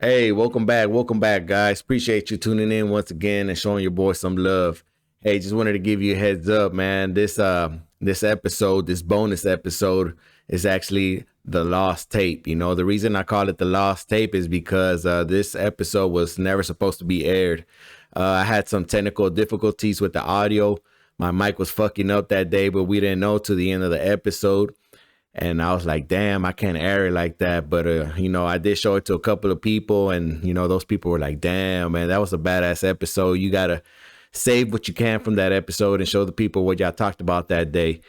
Hey, welcome back, guys. Appreciate you tuning in once again and showing your boy some love. Hey, just wanted to give you a heads up, man. This episode, this bonus episode, is actually the lost tape. You know, the reason I call it the lost tape is because this episode was never supposed to be aired. I had some technical difficulties with the audio. My mic was fucking up that day, but we didn't know to the end of the episode. And I was like, damn, I can't air it like that. But, I did show it to a couple of people. And, those people were like, damn, man, that was a badass episode. You got to save what you can from that episode and show the people what y'all talked about that day.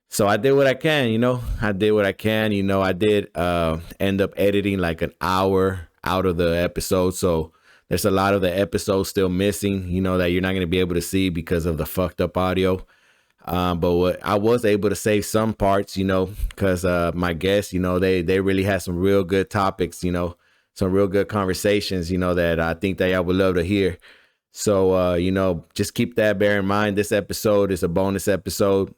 So I did what I can, I did what I can. I did end up editing like an hour out of the episode. So there's a lot of the episode still missing, that you're not going to be able to see because of the fucked up audio. But what I was able to save some parts, because my guests, they really had some real good topics, some real good conversations, that I think that y'all would love to hear. So, just keep that bear in mind. This episode is a bonus episode.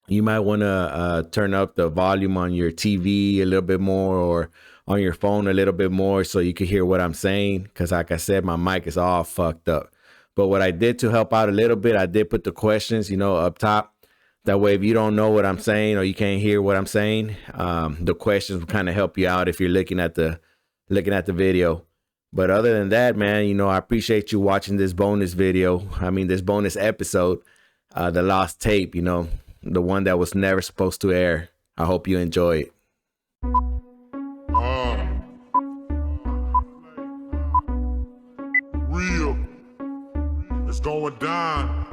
You might want to turn up the volume on your TV a little bit more or on your phone a little bit more so you can hear what I'm saying. Because like I said, my mic is all fucked up. But what I did to help out a little bit, I did put the questions, up top. That way, if you don't know what I'm saying or you can't hear what I'm saying, the questions will kind of help you out if you're looking at the video. But other than that, man, I appreciate you watching this bonus video. This bonus episode, the lost tape, the one that was never supposed to air. I hope you enjoy it. Real. It's going down.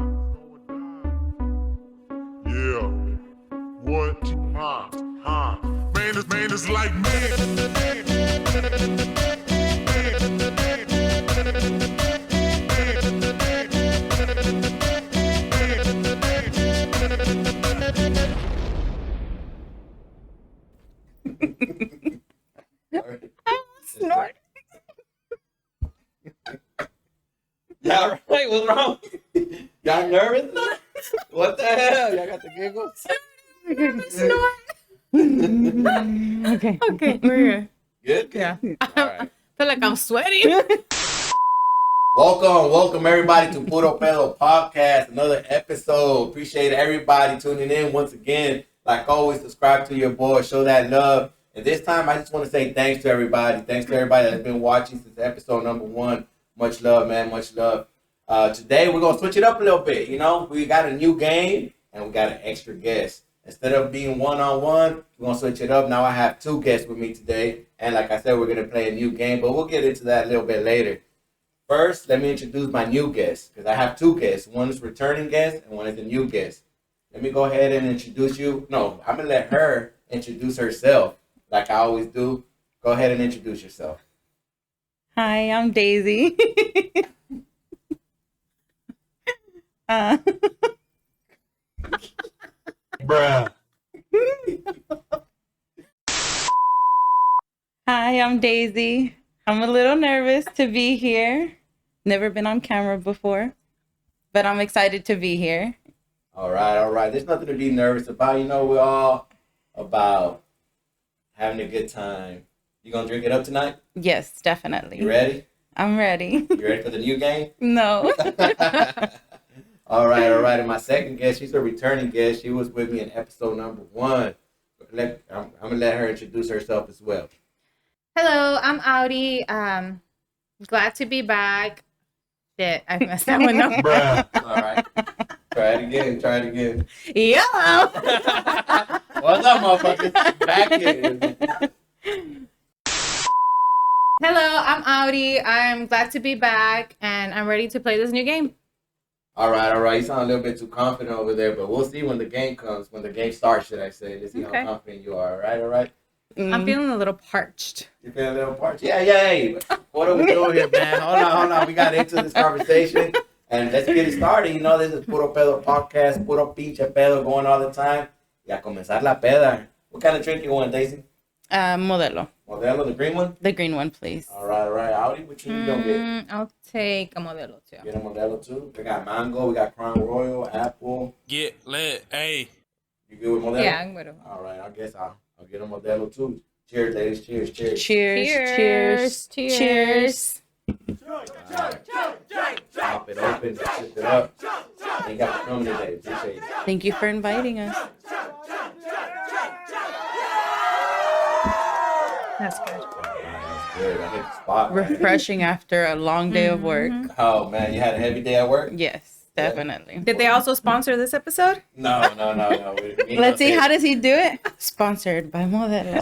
Yeah. What? Man is like Snort. Y'all right? What's wrong? Y'all nervous? What the hell? Y'all got the giggles? Snort. Okay, we're Good? yeah. All right. I feel like I'm sweating. Welcome everybody to PuroPedoPodcast, another episode. Appreciate everybody tuning in once again. Like always, subscribe to your boy, show that love. And this time, I just want to say thanks to everybody. Thanks to everybody that's been watching since episode number 1. Much love, man. Much love. Today, we're going to switch it up a little bit. We got a new game and we got an extra guest. Instead of being one-on-one, we're going to switch it up. Now I have 2 guests with me today. And like I said, we're going to play a new game, but we'll get into that a little bit later. First, let me introduce my new guest because I have 2 guests. One is returning guest and one is a new guest. Let me go ahead and introduce you. No, I'm going to let her introduce herself like I always do. Go ahead and introduce yourself. Hi, I'm Daisy. bruh. Hi, I'm Daisy. I'm a little nervous to be here. Never been on camera before, but I'm excited to be here. All right. There's nothing to be nervous about. We're all about having a good time. You going to drink it up tonight? Yes, definitely. You ready? I'm ready. You ready for the new game? No. All right. And my second guest, she's a returning guest. She was with me in episode number 1. I'm going to let her introduce herself as well. Hello, I'm Audi. Glad to be back. Shit, I messed that one up. Bruh. All right. Try it again. Yellow. What's up, motherfuckers? Back in. Hello, I'm Audi. I'm glad to be back, and I'm ready to play this new game. All right. You sound a little bit too confident over there, but we'll see when the game comes, when the game starts, should I say. Let's see Okay. how confident you are. All right. I'm feeling a little parched. You feel a little parched? Yeah. Hey, what are we doing here, man? Hold on. We got into this conversation, and let's get it started. This is Puro Pedo Podcast, Puro pinche pedo going all the time. Y a comenzar la peda. What kind of drink you want, Daisy? Modelo. Modelo, the green one? The green one, please. All right. Audi, which one you gonna get? I'll take a Modelo too. Get a Modelo too. We got mango, we got Crown Royal, apple. Get lit. Hey. You good with Modelo? Yeah, I'm good. All right, I guess I'll get a Modelo too. Cheers, ladies. Cheers. Cheers. Cheers. Cheers. Pop it open. Sip it up. Ain't got to come today. Appreciate it. Thank you for inviting us. That's good. That's good. I hit the spot. man. Refreshing after a long day of work. Oh, man. You had a heavy day at work? Yes, definitely. Did they also sponsor this episode? No. Let's see, how does he do it? Sponsored by Modelo.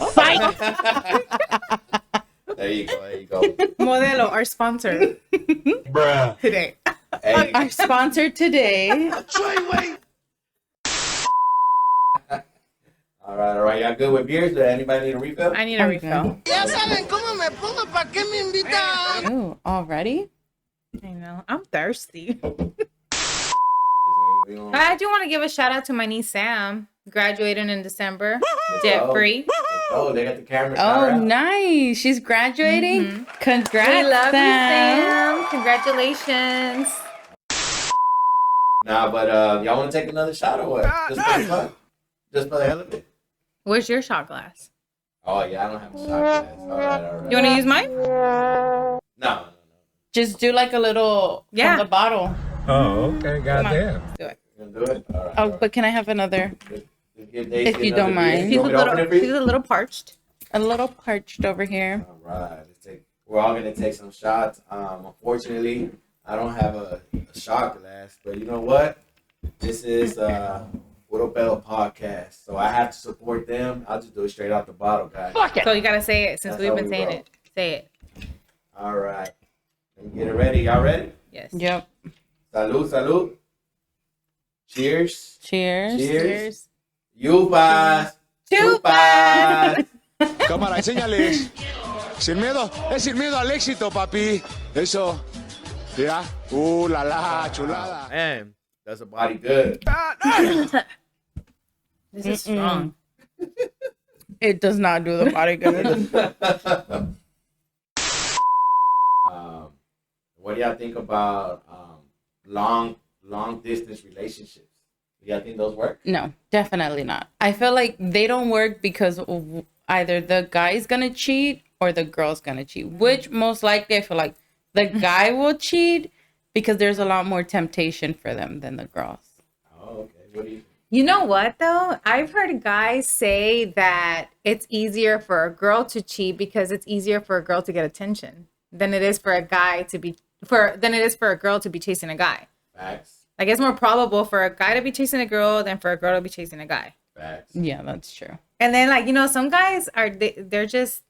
There you go. Modelo, our sponsor Bruh. today. Hey, Our sponsor today. all right. Y'all good with beers? Does anybody need a refill? I need a refill. Ya saben cómo me pongo, ¿para qué me invitan? Oh, already? I know. I'm thirsty. We gonna- I do want to give a shout out to my niece Sam, graduating in December, Let's debt go. free. Oh, they got the camera. Oh, out. nice. She's graduating. Congrats, We love Sam. you, Sam. Congratulations. Nah, but y'all want to take another shot or what? Just for the fun? Just for the hell of it? Where's your shot glass? Oh, yeah, I don't have a shot glass. All right. You want to use mine? No. Just do like a little Yeah. from the bottle. Oh, okay, goddamn. Do it. You gonna do it? All right. Oh, but can I have another? Just give Daisy if you another don't beer. mind. She's You a want me to open it for you? little parched. A little parched over here. All right, we're all gonna take some shots. Unfortunately, I don't have a shot glass, but you know what? This is PuroPedoPodcast, so I have to support them. I'll just do it straight out the bottle, guys. So you gotta say it since That's we've how been we saying roll. it. Say it. All right, let me get it ready. Y'all ready? Yes. Yep. Salud. Cheers. Cheers. Cheers. Yupas. Chupas. Cámara, enséñales. Sin miedo, es sin miedo al éxito, papi. Eso. Ya. La la, chulada. Man, That's a body good. This is strong. It does not do the body good. What do y'all think about long distance relationships? Do y'all think those work? No, definitely not. I feel like they don't work because either the guy's gonna cheat or the girl's gonna cheat. Which most likely, I feel like the guy will cheat because there's a lot more temptation for them than the girls. Oh, okay. What do you? You know what though? I've heard guys say that it's easier for a girl to cheat because it's easier for a girl to get attention than it is for a guy to be than it is for a girl to be chasing a guy. Facts. Like it's more probable for a guy to be chasing a girl than for a girl to be chasing a guy. Facts. Yeah, that's true. And then like, you know, some guys they're just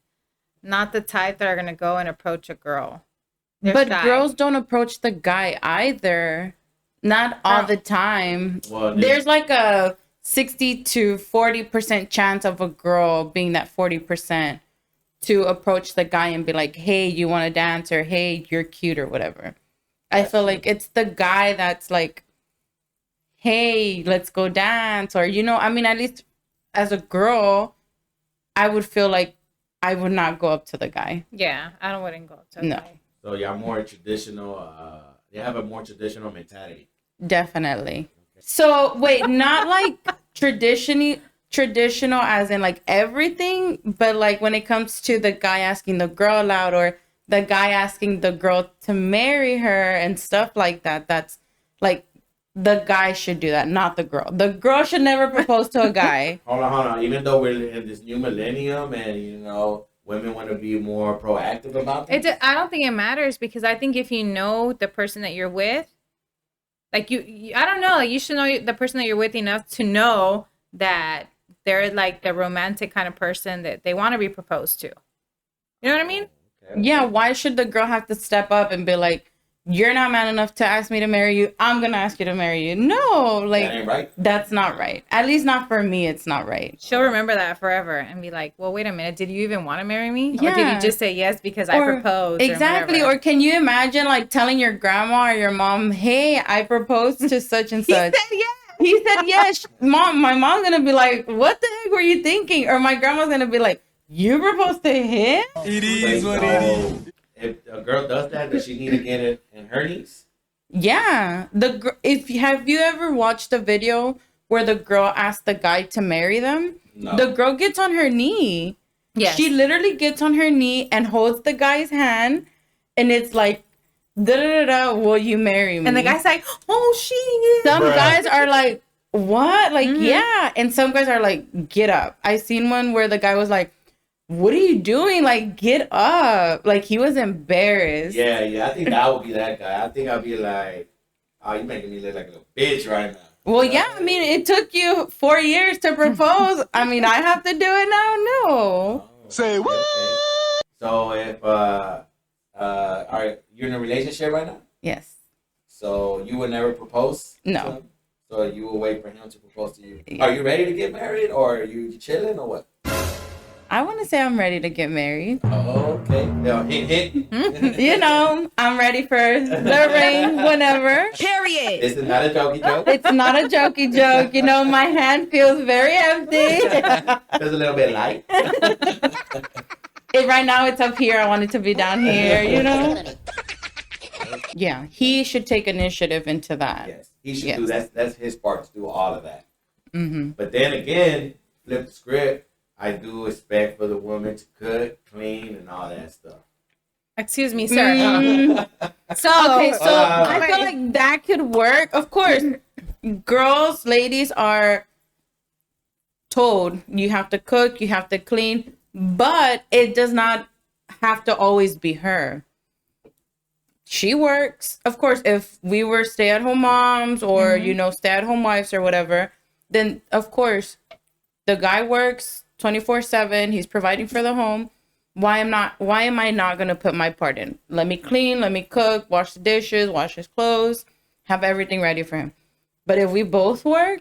not the type that are going to go and approach a girl. They're But shy. girls don't approach the guy either. Not all the time. Well, There's like a 60 to 40% chance of a girl being that 40% to approach the guy and be like, hey, you want to dance? Or hey, you're cute or whatever. I feel like it's the guy that's like, hey, let's go dance. Or, you know, I mean, at least as a girl, I would feel like I would not go up to the guy. Yeah, I wouldn't go up to a No. guy. So y'all more traditional. They have a more traditional mentality. Definitely. So wait, not like traditional as in like everything, but like when it comes to the guy asking the girl out or the guy asking the girl to marry her and stuff like that, that's like the guy should do that, not the girl. The girl should never propose to a guy. Hold on. Even though we're in this new millennium and you know women want to be more proactive about things. I don't think it matters because I think if you know the person that you're with, like you I don't know, like you should know the person that you're with enough to know that they're like the romantic kind of person that they want to be proposed to. You know what I mean? Okay. Yeah, why should the girl have to step up and be like, you're not man enough to ask me to marry you, I'm gonna ask you to marry you? No, like That ain't right. that's not right. At least not for me, it's not right. She'll remember that forever and be like, well, wait a minute, did you even want to marry me? Or did Yeah. you just say yes because I Or- proposed? Exactly. Or can you imagine like telling your grandma or your mom, hey, I proposed to such and he such. said yes. He said yes. Mom, my mom's gonna be like, what the heck were you thinking? Or my grandma's gonna be like, you proposed to him? It Wait, so if a girl does that, does she need to get it in her knees? Yeah. Have you ever watched a video where the girl asked the guy to marry them? No. The girl gets on her knee. Yes. She literally gets on her knee and holds the guy's hand, and it's like, da da da da. Will you marry me? And the guy's like, oh, shit. Some Bruh. guys are like, what? Like, yeah. And some guys are like, get up. I seen one where the guy was like, what are you doing? Like, get up. Like, he was embarrassed. Yeah. I think that would be that guy. I think I'd be like, oh, you making me look like a little bitch right now. Well, yeah. I mean, it took you 4 years to propose. I mean, I have to do it now. No. Say what? Okay. So if are you in a relationship right now? Yes. So you would never propose? No. to him? So you will wait for him to propose to you. Yeah. Are you ready to get married, or are you chilling, or what? I want to say I'm ready to get married. Oh, okay. Yeah, hit. You know, I'm ready for the ring whenever. Period. This is not a jokey joke. It's not a jokey joke. You know, my hand feels very empty. It's a little bit light. Right now it's up here. I want it to be down here, you know? Yeah, he should take initiative into that. Yes, he should Yes. do that. That's his part to do all of that. Mm-hmm. But then again, flip the script. I do expect for the woman to cook, clean, and all that stuff. Excuse me, sir. Mm. So, Okay, so I feel like that could work. Of course, girls, ladies are told you have to cook, you have to clean, but it does not have to always be her. She works. Of course, if we were stay-at-home moms or, you know, stay-at-home wives or whatever, then of course the guy works 24/7. He's providing for the home. Why am I not going to put my part in? Let me clean, let me cook, wash the dishes, wash his clothes, have everything ready for him. But if we both work,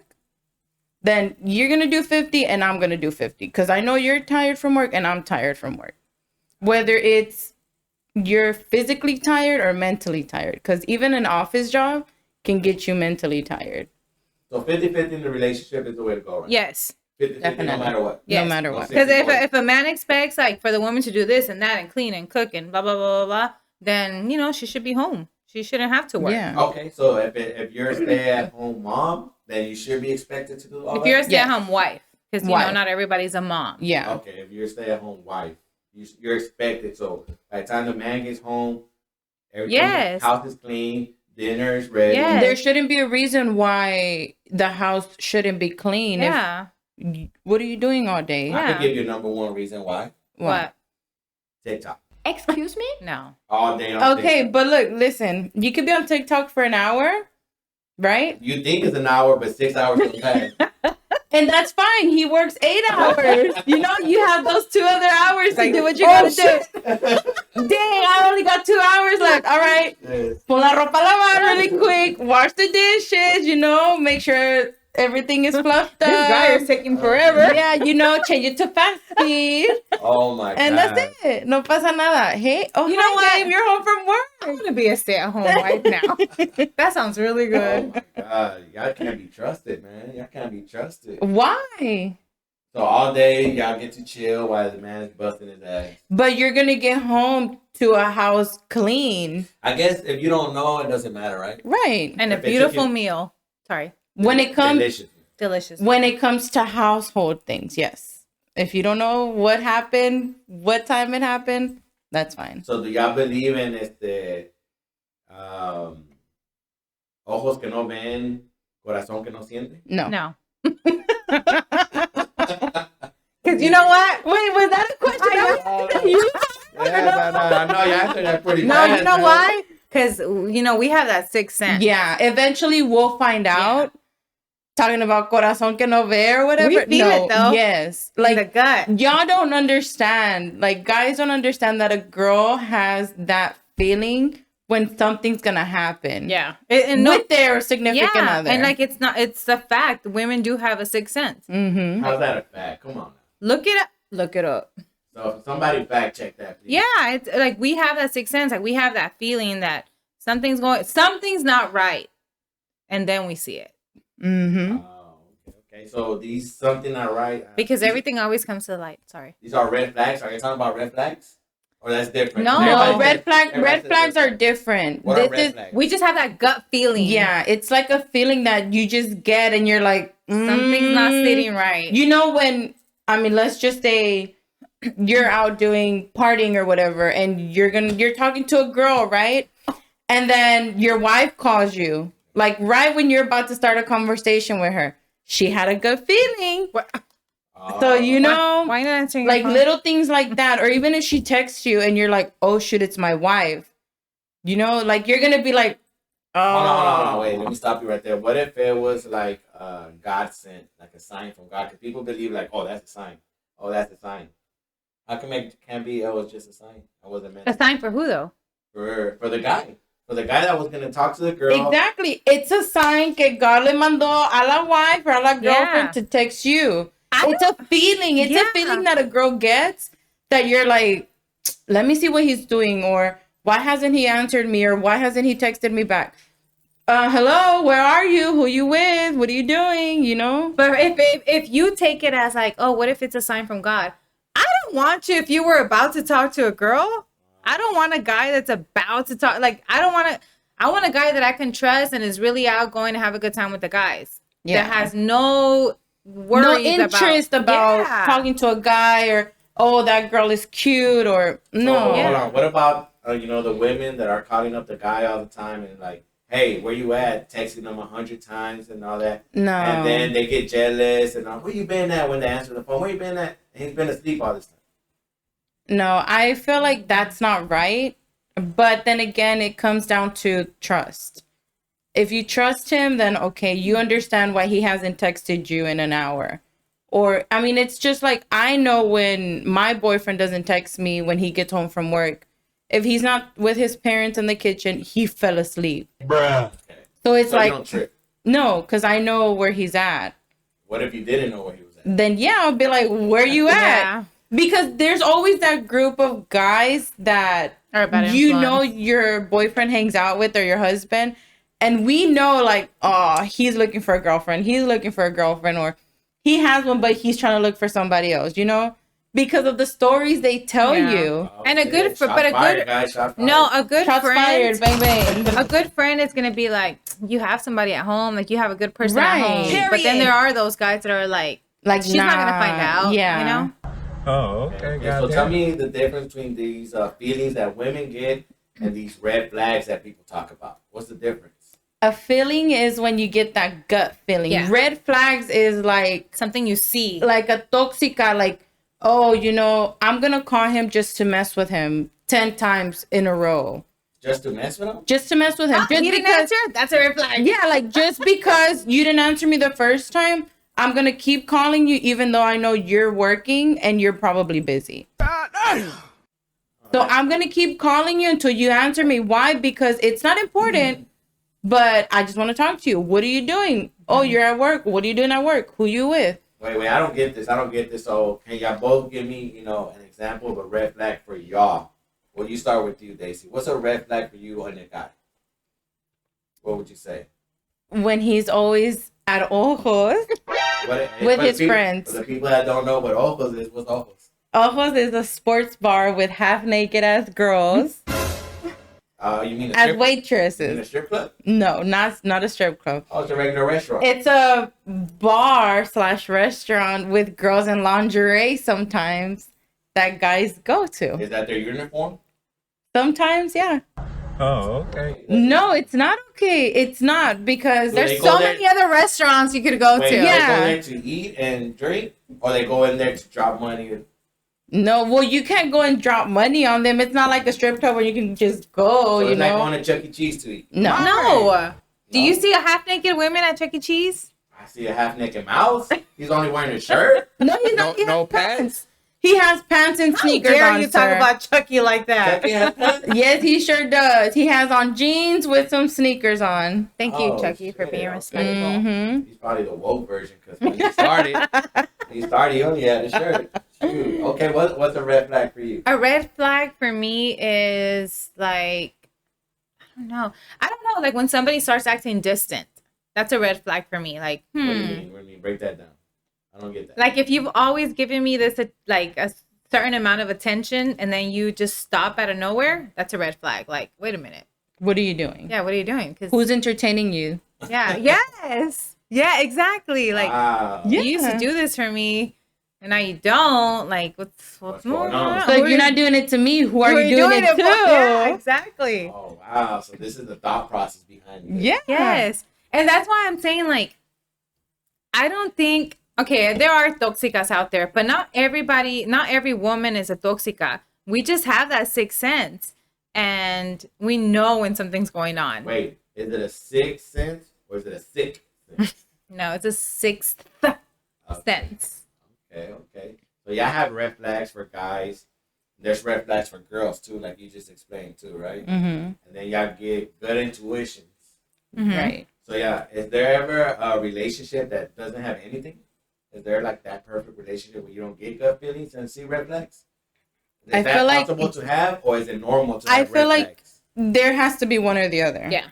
then you're going to do 50 and I'm going to do 50. Because I know you're tired from work and I'm tired from work. Whether it's you're physically tired or mentally tired. Because even an office job can get you mentally tired. So 50-50 in the relationship is the way to go, right? yes. 50-50 no Definitely. matter what. Yes. No matter No what. Because 60-40. if a man expects, like, for the woman to do this and that and clean and cook and blah, blah, blah, blah, blah, then, you know, she should be home. She shouldn't have to work. Yeah. Okay, so if you're a stay-at-home mom, then you should be expected to do all If that? you're a stay-at-home wife, because, you know, Wife. not everybody's a mom. Yeah. Okay, if you're a stay-at-home wife, you're expected. So by the time the man gets home, everything, Yes. house is clean, dinner is ready. Yes. There shouldn't be a reason why the house shouldn't be clean. Yeah. What are you doing all day? I Yeah. can give you number one reason why. What? TikTok. Excuse me? No. All day on Okay, TikTok. but look, listen. You could be on TikTok for an hour, right? You think it's an hour, but 6 hours will pass. And that's fine. He works 8 hours. You know, you have those 2 other hours to do what you oh, gotta do. Dang, I only got 2 hours left. All right. Yes. Pon la ropa a lavar really quick. Wash the dishes, you know, make sure everything is fluffed This guy is up. taking forever. Yeah, you know, change it to fast speed. Oh my And god. that's it. No pasa nada. Hey, oh, You you know know what? Babe, you're home from I'm work. going to be a stay-at-home wife now. That sounds really Oh good. my god. Y'all can't be trusted, man. Y'all can't be trusted. Why? So all day y'all get to chill while the man is busting his ass. But you're gonna get home to a house clean, I guess if you don't know, it doesn't matter, right? right? And a If they beautiful took it- meal. Sorry. When it comes Delicious. Delicious. when it comes to household things, yes. If you don't know what happened, what time it happened, that's fine. So do y'all believe in ojos que no ven, corazón que no siente? No. No. Because you know what? Wait, was that a question? Yeah, no, you answered that pretty No, fast, you know man. why? Because, you know, we have that sixth sense. Yeah, eventually we'll find out. Talking about corazón que no ve or whatever. We feel no, it, though. yes. Like the Like, gut. y'all don't understand. Like, guys don't understand that a girl has that feeling when something's gonna happen. Yeah. And no, With their significant yeah. other. And like, it's a fact. Women do have a sixth sense. Mm-hmm. How's that a fact? Come on. Look it up. Look it up. So if somebody fact check that, please. Yeah. It's like we have that sixth sense. Like we have that feeling that something's not right. And then we see it. Mm-hmm. Oh, okay. So these something not right. Because everything always comes to the light. Sorry. These are red flags. Are you talking about red flags? Or that's different? No. No, Everybody red says flags are flags. different. What are This red is flags? We just have that gut feeling. yeah, it's like a feeling that you just get and you're like Something's not mm. sitting right. You know when let's just say you're out doing partying or whatever, and you're talking to a girl, right? And then your wife calls you, like right when you're about to start a conversation with her. She had a good feeling. So, you know, Why not answering your like phone? little things like that. Or even if she texts you and you're like, oh, shoot, it's my wife. You know, like you're going to be like, oh. Hold on. Wait, let me stop you right there. What if it was like God sent, like a sign from God? Because people believe like, oh, that's a sign. Oh, that's a sign. How come it can't be, it was just a sign? I wasn't meant A sign for who though? for the guy. For the guy that was going to talk to the girl. Exactly. It's a sign que God le mandó a la wife or a la girlfriend to text you. It's a feeling. It's a feeling that a girl gets that you're like, let me see what he's doing, or why hasn't he answered me, or why hasn't he texted me back? Hello, where are you? Who you with? What are you doing? You know? But if you take it as like, oh, what if it's a sign from God? I don't want you if you were about to talk to a girl. I don't want a guy that's about to talk. Like, I want a guy that I can trust and is really outgoing to have a good time with the guys. Yeah. That has no worries, no interest about Yeah. talking to a guy, or oh, that girl is cute, or no. So, hold on. What about the women that are calling up the guy all the time and like, hey, where you at? Texting them 100 times and all that. No. And then they get jealous and where you been at when they answer the phone? Where you been at? And he's been asleep all this time. No, I feel like that's not right. But then again, it comes down to trust. If you trust him, then okay, you understand why he hasn't texted you in an hour. Or, I mean, it's just like, I know when my boyfriend doesn't text me when he gets home from work, if he's not with his parents in the kitchen, he fell asleep. Bruh. So it's So you like, don't trip. no, because I know where he's at. What if you didn't know where he was at? Then yeah, I'll be like, where you at? Yeah. Because there's always that group of guys that Or a bad you influence. know your boyfriend hangs out with, or your husband, and we know like, oh, he's looking for a girlfriend, or he has one but he's trying to look for somebody else, you know, because of the stories they tell Yeah. you. And a good Shot but a fired, good guys, shot fired. no, a good Shots friend. fired, bang bang. A good friend is gonna be like, you have somebody at home, like you have a good person Right. at home. But then Period. there are those guys that are like she's not gonna find out. Yeah. You know? Okay, so tell me the difference between these feelings that women get and these red flags that people talk about. What's the difference? A feeling is when you get that gut feeling. Yeah. Red flags is like Something you see. like a toxica, like, oh, you know, I'm gonna call him just to mess with him 10 times in a row. Just to mess with them? Just to mess with him. Just You didn't because, answer? That's a red flag. yeah, like just because you didn't answer me the first time, I'm gonna keep calling you even though I know you're working and you're probably busy. So I'm gonna keep calling you until you answer me. Why? Because it's not important, but I just want to talk to you. What are you doing? Oh, you're at work. What are you doing at work? Who you with? Wait, I don't get this. So can y'all both give me, an example of a red flag for y'all? Well, you start with you, Daisy. What's a red flag for you on your guy? What would you say? When he's always at Ojos. With his friends. For the people that don't know what Ojos is, what's Ojos? Ojos is a sports bar with half naked ass girls You mean a as strip? You mean a waitresses. strip club? No, not a strip club. Oh, it's a regular restaurant. It's a bar / restaurant with girls in lingerie sometimes that guys go to. Is that their uniform? Sometimes, yeah. Oh, okay. No, it's not okay. It's not, because Do they There's go so there- many other restaurants you could go Wait, to. are they Yeah. go there to eat and drink? Or they go in there to drop money? no, well, you can't go and drop money on them. It's not like a strip club where you can just go, So you it's like know. going to Chuck E. Cheese to eat. No. No. Do you No. see a half naked women at Chuck E. Cheese? I see a half naked mouse. He's only wearing a shirt. No, he's not. He has no pants. He has pants and How sneakers dare on, you sir. talk about Chucky like that? Chucky has pants? Yes, he sure does. He has on jeans with some sneakers on. Thank you, Oh, Chucky, for shit, being okay. respectful. Mm-hmm. He's probably the woke version because when he started, he only had a shirt. Shoot. Okay, what's a red flag for you? A red flag for me is like, I don't know, like when somebody starts acting distant. That's a red flag for me. Like, What do you mean? What do you mean? Break that down. I don't get that. Like if you've always given me this like a certain amount of attention and then you just stop out of nowhere, that's a red flag. Like, wait a minute. What are you doing? Yeah, what are you doing? 'Cause- Who's entertaining you? yeah, yes. Yeah, exactly. Like Wow. Yeah. you used to do this for me and now you don't, like, what's going on? So if you're not doing it to me, who are you doing it to? Yeah, exactly. Oh wow! So this is the thought process behind it. Yeah. Yes. And that's why I'm saying, like, I don't think, okay, there are toxicas out there, but not every woman is a toxica. We just have that sixth sense, and we know when something's going on. Wait, is it a sixth sense or is it a sick sense? No, it's a sixth sense. Okay. So y'all have red flags for guys. There's red flags for girls too, like you just explained too, right? Mm-hmm. And then y'all get good intuitions. Mhm. Right. So yeah, is there ever a relationship that doesn't have anything? Is there like that perfect relationship where you don't get gut feelings and see red flags? Is I that feel like possible to have, or is it normal to I have feel red like flags? there has to be one or the other. Yeah.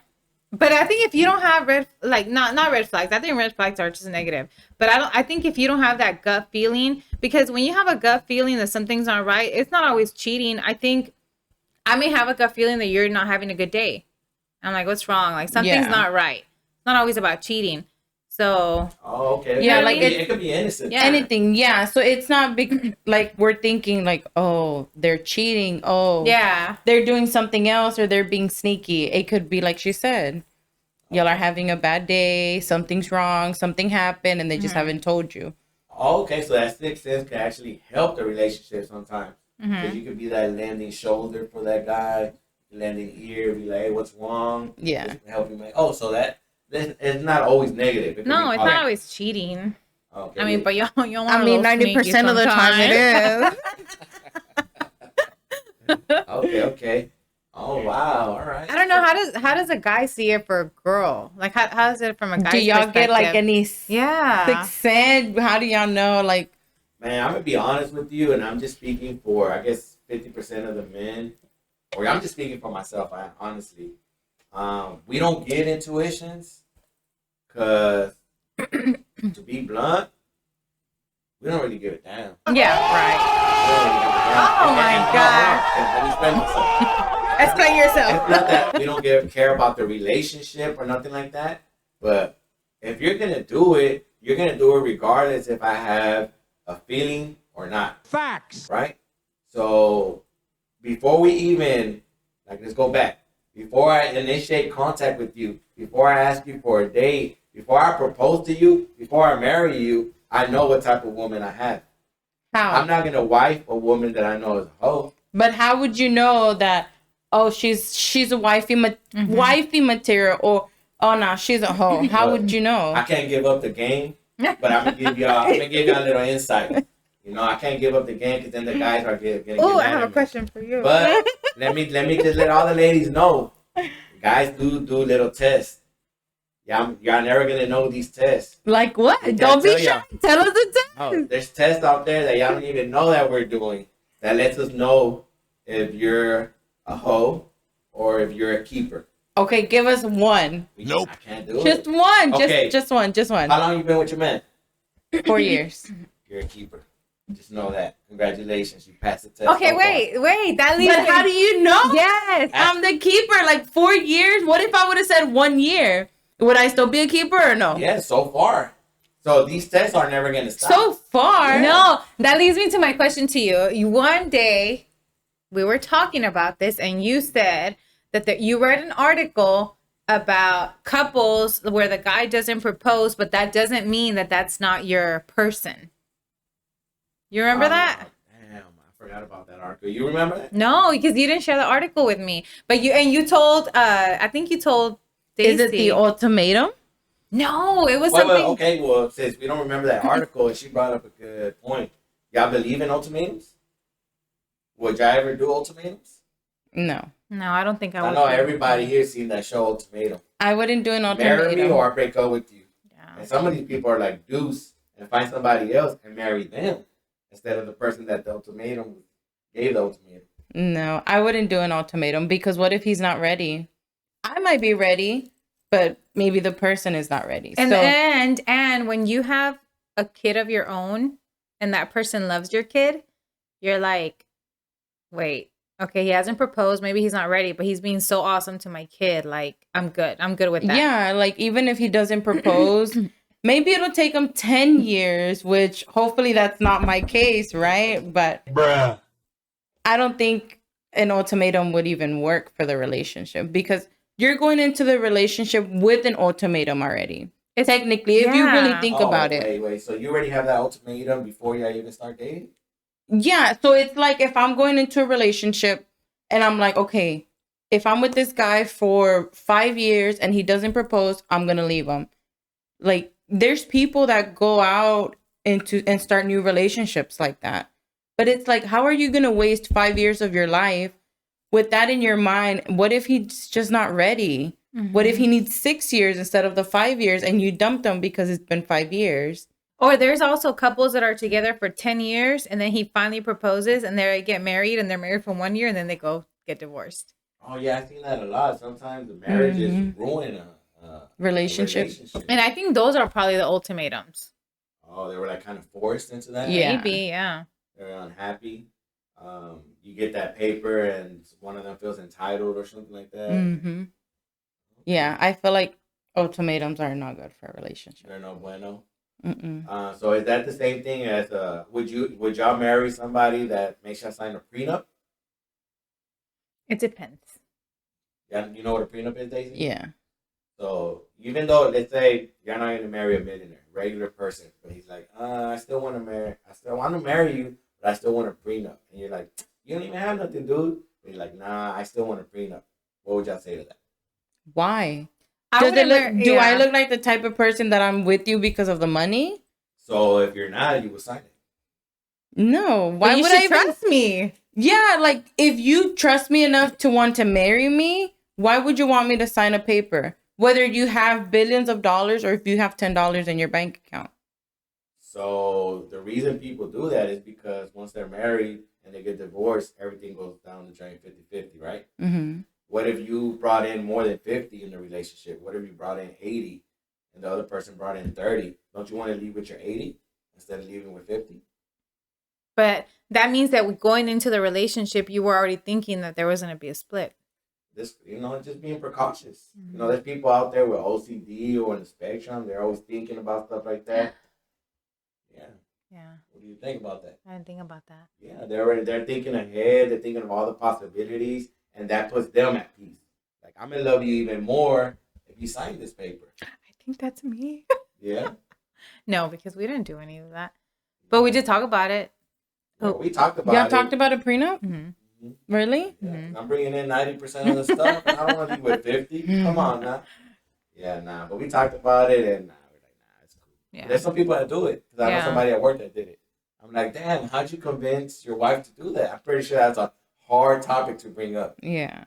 But I think if you don't have not red flags, I think red flags are just negative. But I think if you don't have that gut feeling, because when you have a gut feeling that something's not right, it's not always cheating. I think I may have a gut feeling that you're not having a good day. I'm like, what's wrong? Like something's not right. It's not always about cheating. So Oh, okay. Yeah, It like could be innocent. Yeah. Anything, yeah. So it's not big, like we're thinking like, oh, they're cheating. Oh, yeah. they're doing something else or they're being sneaky. It could be like she said, y'all are having a bad day. Something's wrong. Something happened and they just haven't told you. Oh, okay, so that sixth sense can actually help the relationship sometimes. Because you could be that landing shoulder for that guy, landing ear, be like, hey, what's wrong? Yeah. This can help you make. Oh, so that it's not always negative. It could No, be it's positive. not always cheating. Okay. I mean, but y'all want I mean, 90% of the time it is. Okay. Oh wow! All right. I don't know, how does a guy see it for a girl? Like how is it from a guy's Do y'all get like perspective? any Yeah. sixth sense? How do y'all know? Like, Man, I'm gonna be honest with you, and I'm just speaking for I guess 50% of the men, or I'm just speaking for myself. Honestly, we don't get intuitions, cause to be blunt, we don't really give a damn. Yeah, right. Oh my God. Let me explain myself. Explain yourself. It's not that we don't care about the relationship or nothing like that. But if you're gonna do it, you're gonna do it regardless if I have a feeling or not. Facts. Right? So before we even let's go back. Before I initiate contact with you, before I ask you for a date, before I propose to you, before I marry you, I know what type of woman I have. how? I'm not gonna wife a woman that I know is a hoe. But how would you know that? Oh, she's a wifey material, or oh no, she's a hoe. How would you know? I can't give up the game, but I'm gonna give y'all a little insight. You know, I can't give up the game because then the guys are getting. Oh, I have a question for you. But let me just let all the ladies know, guys do little tests. Y'all never gonna know these tests. Like what? can't Don't be tell shy. y'all. Tell us the test. Oh, there's tests out there that y'all don't even know that we're doing that lets us know if you're a hoe or if you're a keeper. Okay, give us one. Nope. I can't do Just it. one. Okay. Just one. Just one. How long you been with your man? 4 years. You're a keeper. Just know that. Congratulations, you passed the test. Okay, so far. wait. That leaves But how do you know? Yes. I'm the keeper. Like 4 years. What if I would have said 1 year? Would I still be a keeper or no? Yeah, so far. So these tests are never gonna stop. So far. No, that leads me to my question to you. One day, we were talking about this, and you said that you read an article about couples where the guy doesn't propose, but that doesn't mean that that's not your person. You remember that? Damn, I forgot about that article. You remember that? No, because you didn't share the article with me. But you told I think you told Daisy. Is it the ultimatum? No, it was Wait, something. okay, well, since we don't remember that article, and she brought up a good point. Y'all believe in ultimatums? Would y'all ever do ultimatums? No. No, I don't think I I would. know everybody here seen that show Ultimatum. I wouldn't do an Marry me ultimatum. or I break up with you. Yeah. And some of these people are like deuce and find somebody else and marry them instead of the person that the ultimatum gave the ultimatum. No, I wouldn't do an ultimatum because what if he's not ready? I might be ready, but maybe the person is not ready. And so, and when you have a kid of your own and that person loves your kid, you're like, wait, okay, he hasn't proposed, maybe he's not ready, but he's being so awesome to my kid. Like, I'm good with that. yeah, like even if he doesn't propose, maybe it'll take them 10 years, which hopefully that's not my case, right? But I don't think an ultimatum would even work for the relationship because you're going into the relationship with an ultimatum already. Technically, if you really think about it. Wait. So you already have that ultimatum before you even start dating? Yeah. So it's like if I'm going into a relationship and I'm like, okay, if I'm with this guy for 5 years and he doesn't propose, I'm going to leave him. Like, there's people that go out into and start new relationships like that. But it's like, how are you going to waste 5 years of your life with that in your mind? What if he's just not ready? What if he needs 6 years instead of the 5 years and you dumped him because it's been 5 years? Or there's also couples that are together for 10 years and then he finally proposes and they get married and they're married for 1 year and then they go get divorced. Oh, yeah, I've seen that a lot. Sometimes the marriages ruin a relationship. And I think those are probably the ultimatums. Oh, they were like kind of forced into that? Yeah. Maybe, yeah. They're unhappy. You get that paper and one of them feels entitled or something like that. Yeah, I feel like ultimatums are not good for a relationship. They're no bueno. So is that the same thing as would y'all marry somebody that makes y'all sign a prenup? It depends. Yeah, you know what a prenup is, Daisy? Yeah. So even though, let's say you're not going to marry a millionaire, regular person, but he's like, I still want to marry you, but I still want a prenup. And you're like, you don't even have nothing, dude. But he's like, nah, I still want a prenup. What would y'all say to that? Why? I look like the type of person that I'm with you because of the money? So if you're not, you would sign it. No. Why would I trust me? Yeah, like if you trust me enough to want to marry me, why would you want me to sign a paper? Whether you have billions of dollars or if you have $10 in your bank account. So the reason people do that is because once they're married and they get divorced, everything goes down the drain 50-50, right? What if you brought in more than 50 in the relationship? What if you brought in 80 and the other person brought in 30? Don't you want to leave with your 80 instead of leaving with 50? But that means that going into the relationship, you were already thinking that there was going to be a split. This, just being precautious. There's people out there with OCD or on the spectrum. They're always thinking about stuff like that. Yeah. What do you think about that? I didn't think about that. Yeah, they're thinking ahead. They're thinking of all the possibilities, and that puts them at peace. Like, I'm gonna love you even more if you sign this paper. I think that's me. Yeah. No, because we didn't do any of that, but we did talk about it. Yeah, we talked about it. Y'all talked about a prenup? Really? Yeah, I'm bringing in 90% of the stuff, and I don't want to be with 50. Come on now. Yeah, nah. But we talked about it, and we're like, nah, it's cool. Yeah. There's some people that do it. Because I know somebody at work that did it. I'm like, damn, how'd you convince your wife to do that? I'm pretty sure that's a hard topic to bring up. Yeah.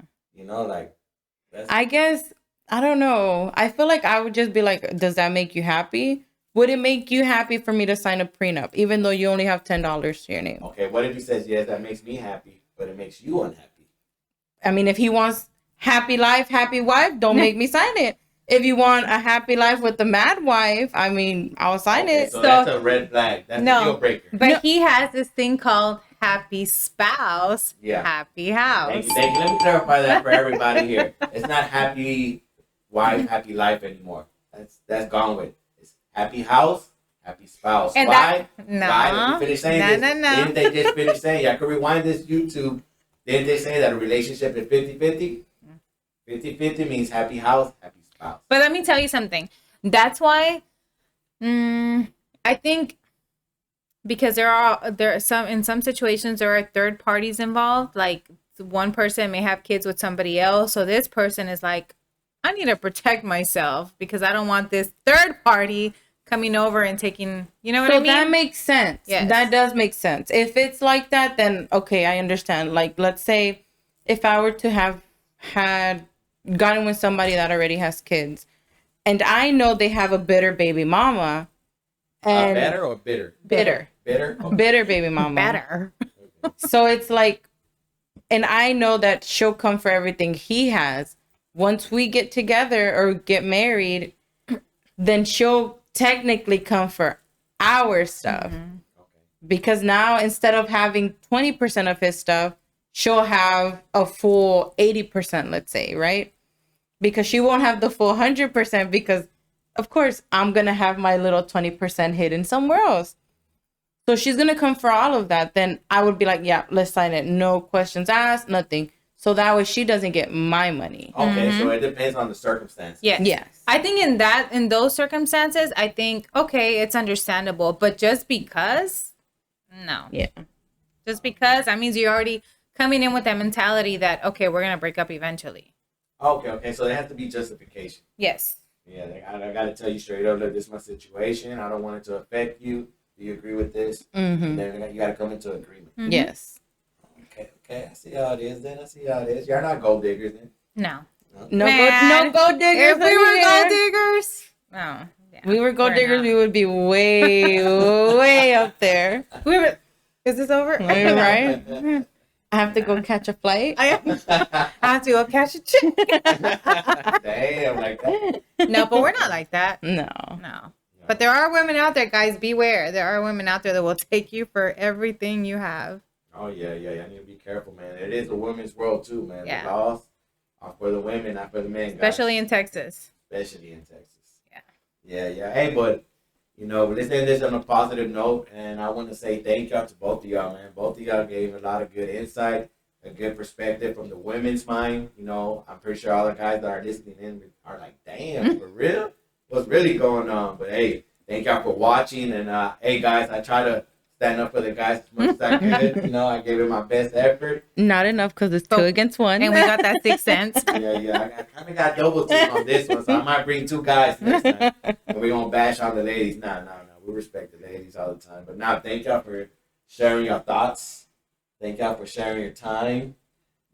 I guess, I don't know. I feel like I would just be like, does that make you happy? Would it make you happy for me to sign a prenup, even though you only have $10 to your name? Okay, what if he says, yes, that makes me happy, but it makes you unhappy? I mean, if he wants happy life, happy wife, don't make me sign it. If you want a happy life with the mad wife, I mean, I'll sign it. So that's a red flag. That's a deal breaker. But he has this thing called happy spouse, happy house. Thank you. Let me clarify that for everybody here. It's not happy wife, happy life anymore. That's gone with. It's happy house, happy spouse. And why? No. Why? Did you finish saying this? No. Didn't they just finish saying? I could rewind this YouTube. Didn't they say that a relationship is 50-50? 50-50 means happy house, happy spouse. But let me tell you something. That's why I think because there are some in some situations there are third parties involved. Like one person may have kids with somebody else. So this person is like, I need to protect myself because I don't want this third party coming over and taking, you know what I mean? That makes sense. Yes. That does make sense. If it's like that, then okay, I understand. Like, let's say if I were to have had gotten with somebody that already has kids and I know they have a bitter baby mama. And better or bitter? Bitter. Bitter? Okay. Bitter baby mama. Better. So it's like, and I know that she'll come for everything he has. Once we get together or get married, then she'll technically come for our stuff. Because now instead of having 20% of his stuff, she'll have a full 80%, let's say, right? Because she won't have the full 100% because of course, I'm going to have my little 20% hidden somewhere else. So she's going to come for all of that. Then I would be like, yeah, let's sign it. No questions asked, nothing. So that way she doesn't get my money. Okay, so it depends on the circumstance. Yes. Yes. I think in those circumstances, I think, okay, it's understandable. But just because, no. Yeah. Just because, that means you're already coming in with that mentality that, okay, we're going to break up eventually. Okay, so there has to be justification. Yes. Yeah, I got to tell you straight up, look, this is my situation. I don't want it to affect you. Do you agree with this? Mm-hmm. Then you got to come into agreement. Mm-hmm. Yes. Okay. I see how it is then. You're not gold diggers then. No. No, Man, no gold diggers. If we were here. gold diggers, no. Yeah, We were gold we're diggers, not. we would be way, way up there. We were, is this over? Right? I have to go catch a flight. I have to go catch a chick. Damn, like that. No, but we're not like that. No. No. But there are women out there, guys. Beware. There are women out there that will take you for everything you have. Oh, yeah. I need to be careful, man. It is a women's world, too, man. Yeah. The laws are for the women, not for the men, guys. Especially in Texas. Especially in Texas. Yeah. Yeah. Hey, but, let's end this on a positive note, and I want to say thank y'all to both of y'all, man. Both of y'all gave a lot of good insight, a good perspective from the women's mind. I'm pretty sure all the guys that are listening in are like, damn, for real? What's really going on? But, hey, thank y'all for watching, and, hey, guys, I try to stand up for the guys as much as I could. I gave it my best effort. Not enough because it's 2 against 1. And we got that 6 cents. Yeah. I kind of got double team on this one, so I might bring 2 guys next time. And we're going to bash on the ladies. No. We respect the ladies all the time. But now, thank y'all for sharing your thoughts. Thank y'all for sharing your time.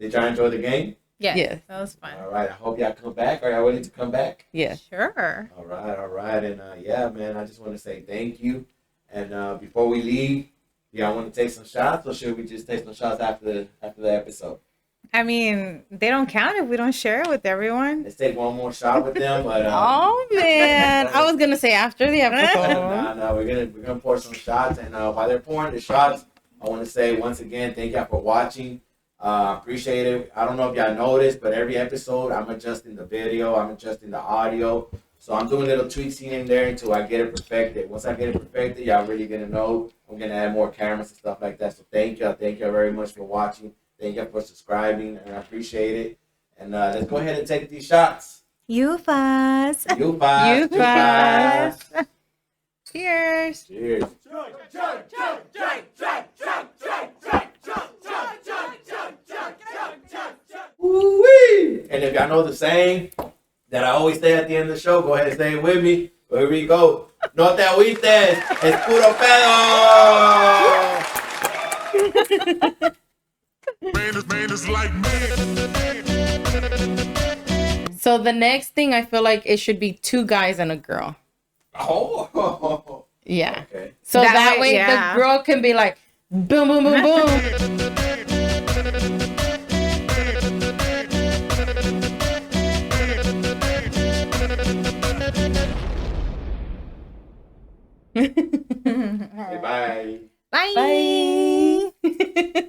Did y'all enjoy the game? Yeah. Yes. That was fun. All right. I hope y'all come back. Are y'all willing to come back? Yes. Sure. All right. And, yeah, man, I just want to say thank you. And before we leave, y'all want to take some shots, or should we just take some shots after the episode? I mean, they don't count if we don't share it with everyone. Let's take one more shot with them. But Oh, man. I was going to say after the episode. no, we're gonna pour some shots, and while they're pouring the shots, I want to say once again, thank y'all for watching. Appreciate it. I don't know if y'all noticed, but every episode I'm adjusting the video, I'm adjusting the audio, so I'm doing little tweaks here and there until I get it perfected. Once I get it perfected, y'all really gonna know. I'm gonna add more cameras and stuff like that. So thank y'all very much for watching. Thank y'all for subscribing, and I appreciate it. And let's go ahead and take these shots. You fast. You fast. You fast. Cheers. Cheers. Woo-wee. And if y'all know the saying that I always say at the end of the show, go ahead and say it with me. Here we go. No te agüites, es puro pedo. So the next thing, I feel like it should be 2 guys and a girl. Oh. Yeah. Okay. So that way yeah. the girl can be like, boom, boom, boom, boom. Bye. Bye. Bye.